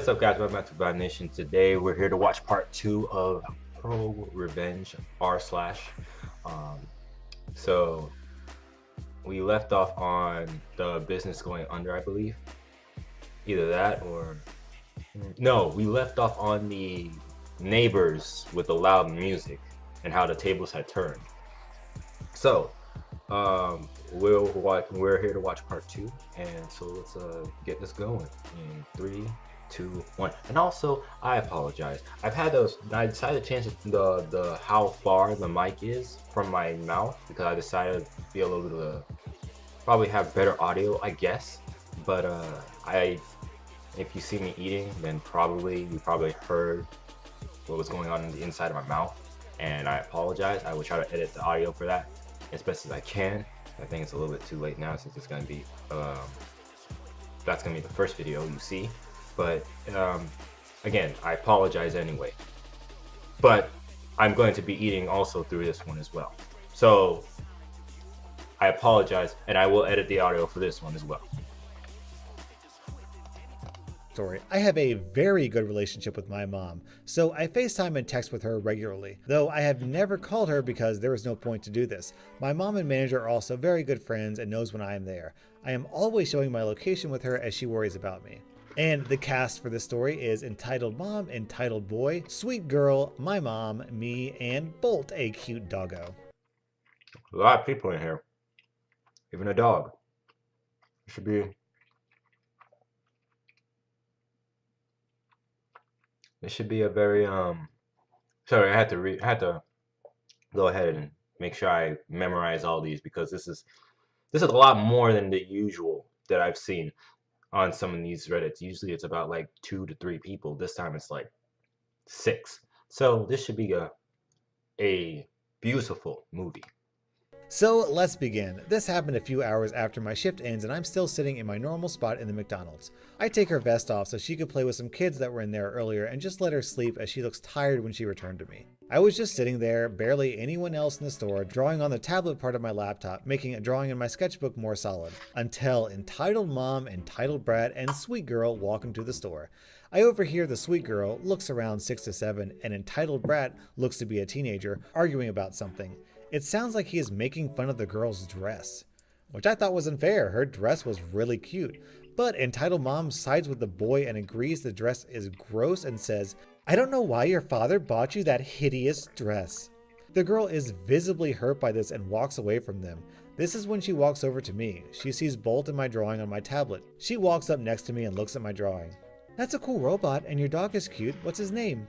What's up, guys? Welcome back to VIBENation. Today we're here to watch part 2 of Prorevenge r slash. Um, so we left off on the business going under, I believe. Either that or no, we left off on the neighbors with the loud music and how the tables had turned. So we're here to watch part 2, and so let's get this going in 3, 2, 1. And also, I apologize. I decided to change the how far the mic is from my mouth because I decided to be a little bit probably have better audio, I guess. But if you see me eating, then you probably heard what was going on in the inside of my mouth, and I apologize. I will try to edit the audio for that as best as I can. I think it's a little bit too late now since it's gonna be that's gonna be the first video you see. But again, I apologize anyway. But I'm going to be eating also through this one as well. So I apologize, and I will edit the audio for this one as well. I have a very good relationship with my mom, so I FaceTime and text with her regularly, though I have never called her because there was no point to do this. My mom and manager are also very good friends and knows when I am there. I am always showing my location with her as she worries about me. And the cast for this story is Entitled Mom, Entitled Boy, Sweet Girl, my mom, me, and Bolt, a cute doggo. A lot of people in here, even a dog. It should be. It should be a very sorry, I had to go ahead and make sure I memorize all these because this is a lot more than the usual that I've seen on some of these Reddits. Usually it's about like 2 to 3 people. This time it's like 6. So this should be a beautiful movie. So let's begin. This happened a few hours after my shift ends and I'm still sitting in my normal spot in the McDonald's. I take her vest off so she could play with some kids that were in there earlier and just let her sleep as she looks tired when she returned to me. I was just sitting there, barely anyone else in the store, drawing on the tablet part of my laptop, making a drawing in my sketchbook more solid, until Entitled Mom, Entitled Brat, and Sweet Girl walk into the store. I overhear the Sweet Girl, looks around 6 to 7, and Entitled Brat, looks to be a teenager, arguing about something. It sounds like he is making fun of the girl's dress, which I thought was unfair. Her dress was really cute. But Entitled Mom sides with the boy and agrees the dress is gross and says, "I don't know why your father bought you that hideous dress." The girl is visibly hurt by this and walks away from them. This is when she walks over to me. She sees Bolt in my drawing on my tablet. She walks up next to me and looks at my drawing. "That's a cool robot and your dog is cute. What's his name?"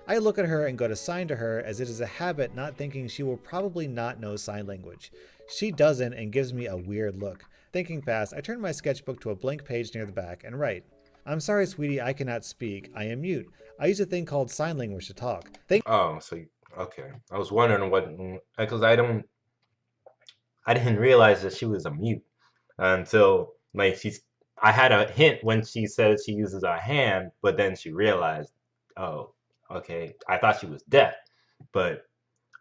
I look at her and go to sign to her as it is a habit, not thinking she will probably not know sign language. She doesn't and gives me a weird look. Thinking fast, I turn my sketchbook to a blank page near the back and write, "I'm sorry, sweetie, I cannot speak. I am mute. I use a thing called sign language to talk." Oh, so okay. I was wondering what, because I didn't realize that she was a mute until like I had a hint when she said she uses a hand, but then she realized, oh, okay, I thought she was deaf, but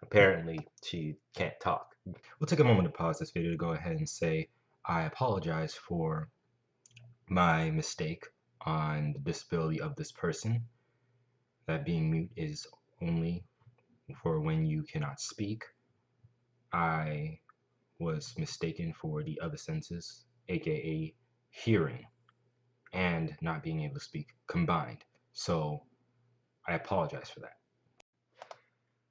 apparently she can't talk. We'll take a moment to pause this video to go ahead and say I apologize for my mistake on the disability of this person. That being mute is only for when you cannot speak. I was mistaken for the other senses, aka hearing and not being able to speak combined. So I apologize for that.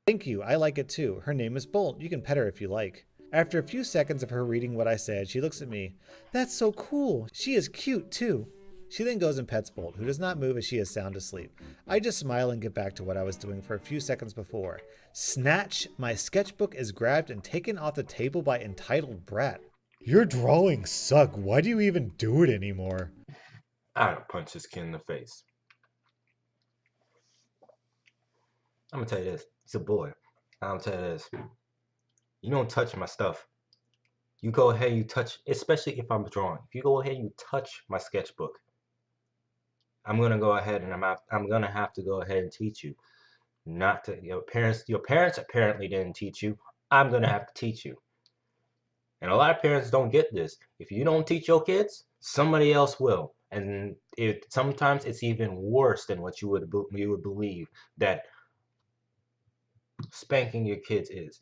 Thank you, I like it too. Her name is Bolt. You can pet her if you like. After a few seconds of her reading what I said, she looks at me. "That's so cool. She is cute too." She then goes and pets Bolt, who does not move as she is sound asleep. I just smile and get back to what I was doing for a few seconds before. Snatch! My sketchbook is grabbed and taken off the table by Entitled Brat. "Your drawings suck. Why do you even do it anymore?" I'm gonna punch this kid in the face. I'm gonna tell you this. He's a boy. I'm gonna tell you this. You don't touch my stuff. You go ahead and you touch, especially if I'm drawing. If you go ahead and you touch my sketchbook, I'm gonna go ahead and I'm gonna have to go ahead and teach you. Not to your parents apparently didn't teach you. I'm gonna have to teach you. And a lot of parents don't get this. If you don't teach your kids, somebody else will. And sometimes it's even worse than what you would believe that spanking your kids is.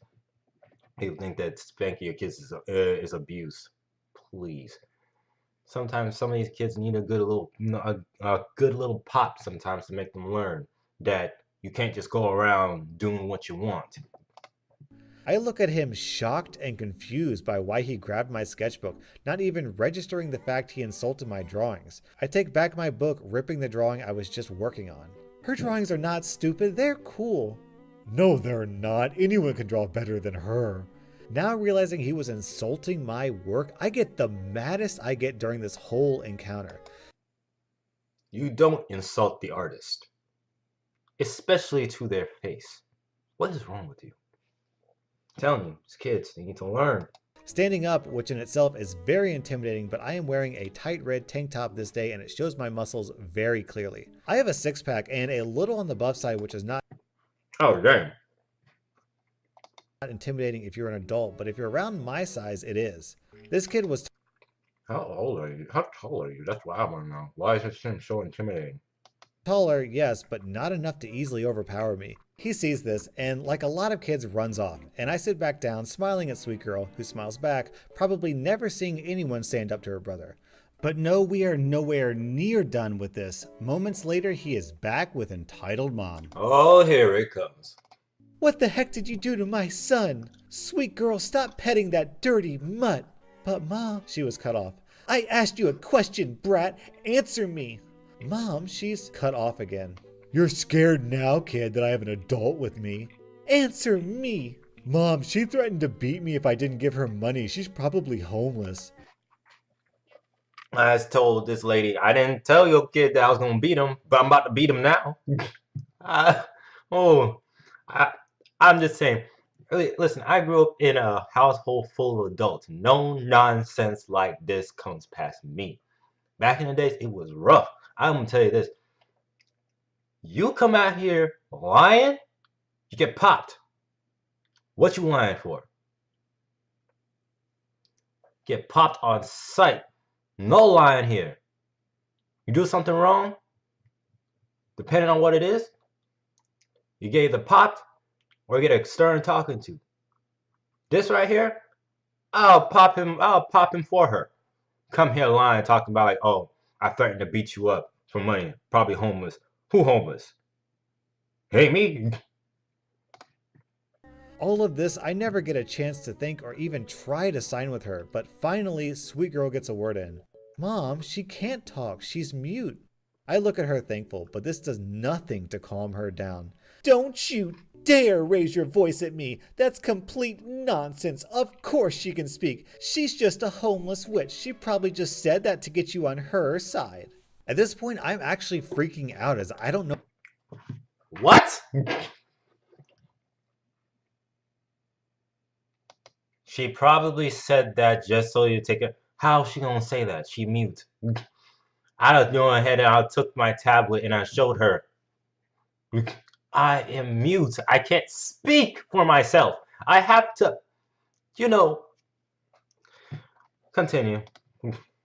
People think that spanking your kids is abuse. Please. Sometimes some of these kids need a good little, a good little pop sometimes to make them learn that you can't just go around doing what you want. I look at him shocked and confused by why he grabbed my sketchbook, not even registering the fact he insulted my drawings. I take back my book, ripping the drawing I was just working on. Her drawings are not stupid, they're cool. No, they're not. Anyone can draw better than her. Now realizing he was insulting my work, I get the maddest I get during this whole encounter. You don't insult the artist, especially to their face. What is wrong with you? I'm telling you, these kids, they need to learn. Standing up, which in itself is very intimidating, but I am wearing a tight red tank top this day and it shows my muscles very clearly. I have a six-pack and a little on the buff side, which is not Oh, dang. intimidating if you're an adult, but if you're around my size, it is. This kid was How old are you? How tall are you? That's what I want to know. Why is it so intimidating? taller, yes, but not enough to easily overpower me. He sees this and, like a lot of kids, runs off, and I sit back down smiling at Sweet Girl, who smiles back, probably never seeing anyone stand up to her brother. But no, we are nowhere near done with this. Moments later, he is back with entitled mom. Oh, here it comes. What the heck did you do to my son? Sweet Girl, stop petting that dirty mutt. But Mom, she was cut off. I asked you a question, brat. Answer me. Mom, she's cut off again. You're scared now, kid, that I have an adult with me. Answer me. Mom, she threatened to beat me if I didn't give her money. She's probably homeless. I told this lady, I didn't tell your kid that I was going to beat him, but I'm about to beat him now. I, oh, I, I'm just saying. Really, listen, I grew up in a household full of adults. No nonsense like this comes past me. Back in the days, it was rough. I'm going to tell you this. You come out here lying, you get popped. What you lying for? Get popped on sight. No lying here. You do something wrong, depending on what it is, you get either popped or get a stern talking to. This right here, I'll pop him for her. Come here lying, talking about like, oh, I threatened to beat you up for money. Probably homeless. Who homeless? Hey, me. All of this, I never get a chance to think or even try to sign with her, but finally, Sweet Girl gets a word in. Mom, she can't talk, she's mute. I look at her thankful, but this does nothing to calm her down. Don't you dare raise your voice at me. That's complete nonsense. Of course she can speak. She's just a homeless witch. She probably just said that to get you on her side. At this point, I'm actually freaking out as I don't know. What? She probably said that just so you take it. How's she gonna say that? She mute. I just went ahead and I took my tablet and I showed her. I am mute. I can't speak for myself. I have to, continue.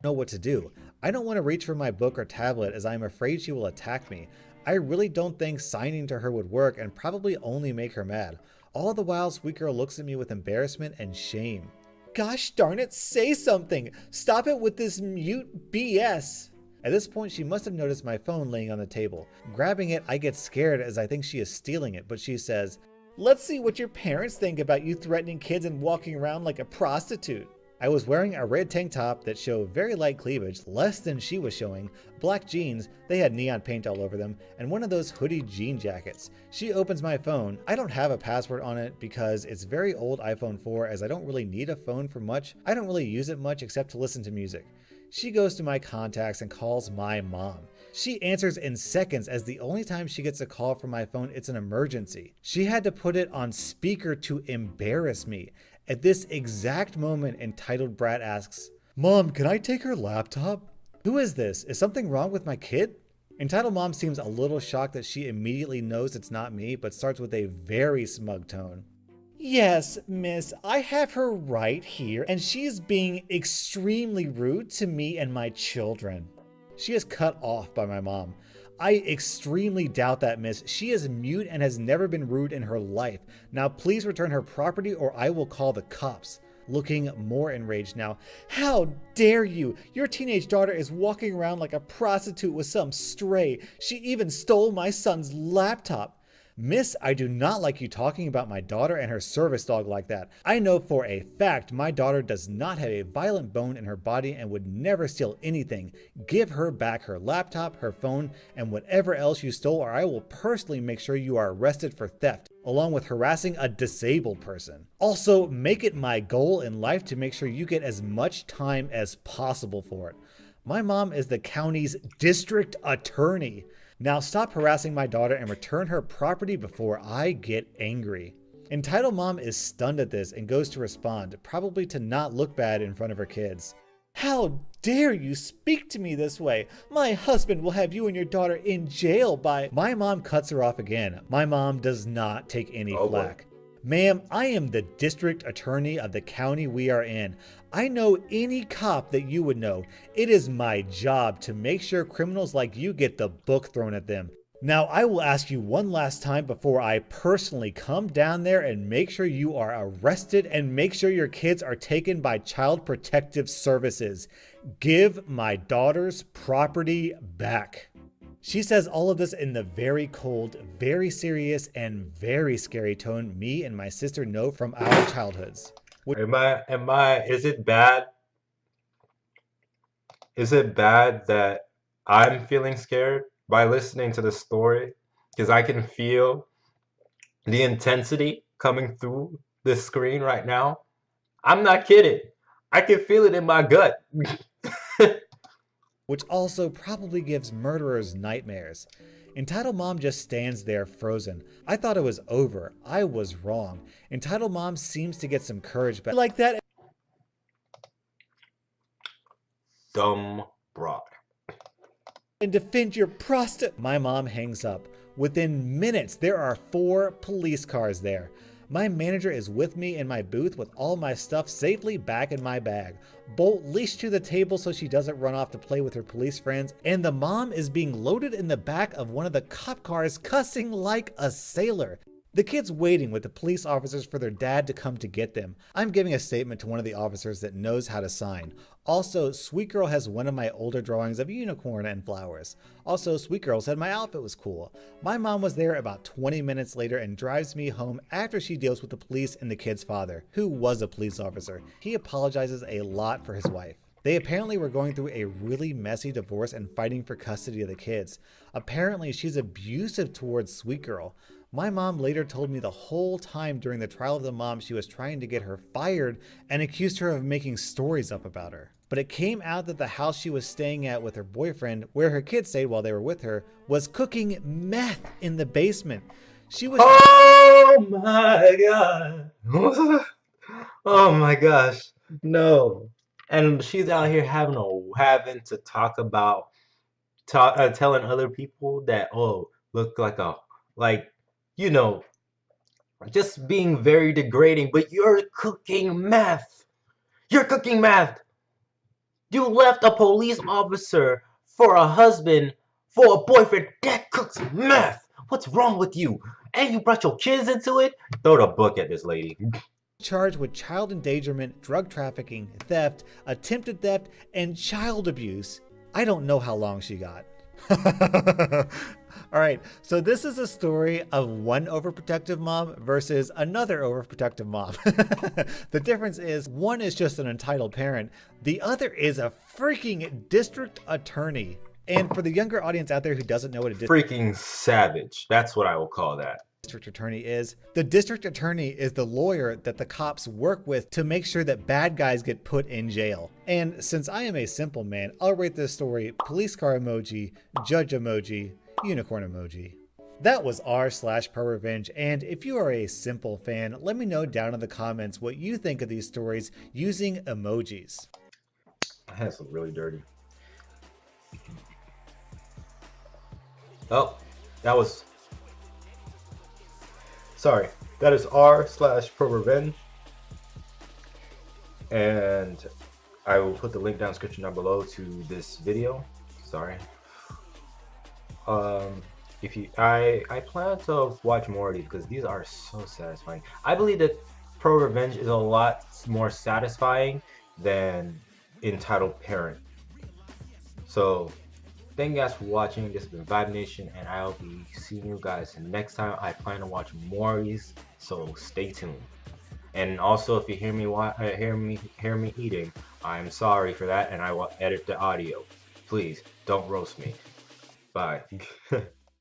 Know what to do. I don't want to reach for my book or tablet as I'm afraid she will attack me. I really don't think signing to her would work and probably only make her mad. All the while, Sweet Girl looks at me with embarrassment and shame. Gosh darn it, say something! Stop it with this mute BS! At this point, she must have noticed my phone laying on the table. Grabbing it, I get scared as I think she is stealing it, but she says, "Let's see what your parents think about you threatening kids and walking around like a prostitute." I was wearing a red tank top that showed very light cleavage, less than she was showing, black jeans, they had neon paint all over them, and one of those hoodie jean jackets. She opens my phone. I don't have a password on it because it's very old iPhone 4 as I don't really need a phone for much. I don't really use it much except to listen to music. She goes to my contacts and calls my mom. She answers in seconds as the only time she gets a call from my phone, it's an emergency. She had to put it on speaker to embarrass me. At this exact moment, entitled brat asks, "Mom, can I take her laptop?" Who is this? Is something wrong with my kid? Entitled mom seems a little shocked that she immediately knows it's not me, but starts with a very smug tone. Yes, miss, I have her right here, and she is being extremely rude to me and my children. She is cut off by my mom. I extremely doubt that, miss. She is mute and has never been rude in her life. Now please return her property or I will call the cops. Looking more enraged now. How dare you? Your teenage daughter is walking around like a prostitute with some stray. She even stole my son's laptop. Miss, I do not like you talking about my daughter and her service dog like that. I know for a fact my daughter does not have a violent bone in her body and would never steal anything. Give her back her laptop, her phone, and whatever else you stole, or I will personally make sure you are arrested for theft, along with harassing a disabled person. Also, make it my goal in life to make sure you get as much time as possible for it. My mom is the county's district attorney. Now stop harassing my daughter and return her property before I get angry. Entitled mom is stunned at this and goes to respond, probably to not look bad in front of her kids. How dare you speak to me this way? My husband will have you and your daughter in jail by... My mom cuts her off again. My mom does not take any flack. Ma'am, I am the district attorney of the county we are in. I know any cop that you would know. It is my job to make sure criminals like you get the book thrown at them. Now, I will ask you one last time before I personally come down there and make sure you are arrested and make sure your kids are taken by Child Protective Services. Give my daughter's property back. She says all of this in the very cold, very serious, and very scary tone me and my sister know from our childhoods. Is it bad? Is it bad that I'm feeling scared by listening to the story? Because I can feel the intensity coming through the screen right now. I'm not kidding. I can feel it in my gut. Which also probably gives murderers nightmares. Entitled mom just stands there frozen. I thought it was over. I was wrong. Entitled mom seems to get some courage back like that. Dumb broad. And defend your prostitute. My mom hangs up. Within minutes, there are 4 police cars there. My manager is with me in my booth with all my stuff safely back in my bag. Bolt leashed to the table so she doesn't run off to play with her police friends, and the mom is being loaded in the back of one of the cop cars cussing like a sailor. The kids waiting with the police officers for their dad to come to get them. I'm giving a statement to one of the officers that knows how to sign. Also, Sweet Girl has one of my older drawings of a unicorn and flowers. Also, Sweet Girl said my outfit was cool. My mom was there about 20 minutes later and drives me home after she deals with the police and the kid's father, who was a police officer. He apologizes a lot for his wife. They apparently were going through a really messy divorce and fighting for custody of the kids. Apparently, she's abusive towards Sweet Girl. My mom later told me the whole time during the trial of the mom she was trying to get her fired and accused her of making stories up about her. But it came out that the house she was staying at with her boyfriend, where her kids stayed while they were with her, was cooking meth in the basement. She was— Oh my god. Oh my gosh. No. And she's out here having to talk about telling other people that, oh, look like you know, just being very degrading, but you're cooking meth. You're cooking meth. You left a police officer for a husband, for a boyfriend that cooks meth. What's wrong with you? And you brought your kids into it? Throw the book at this lady. Charged with child endangerment, drug trafficking, theft, attempted theft, and child abuse. I don't know how long she got. All right, so this is a story of one overprotective mom versus another overprotective mom. The difference is one is just an entitled parent. The other is a freaking district attorney. And for the younger audience out there who doesn't know what a freaking savage, that's what I will call that. District attorney is. The district attorney is the lawyer that the cops work with to make sure that bad guys get put in jail. And since I am a simple man, I'll rate this story police car emoji, judge emoji, unicorn emoji. That was r/Prorevenge, and if you are a simple fan, let me know down in the comments what you think of these stories using emojis. My hands look really dirty. Oh, that was... Sorry, that is r/Prorevenge, and I will put the link down in the description down below to this video. Sorry. Um, if you, I plan to watch more of these because these are so satisfying. I believe that Pro Revenge is a lot more satisfying than Entitled Parent. So thank you guys for watching. This has been Vibe Nation, and I'll be seeing you guys next time. I plan to watch more of these, so stay tuned. And also, if you hear me hear me eating, I'm sorry for that, and I will edit the audio. Please don't roast me. Bye.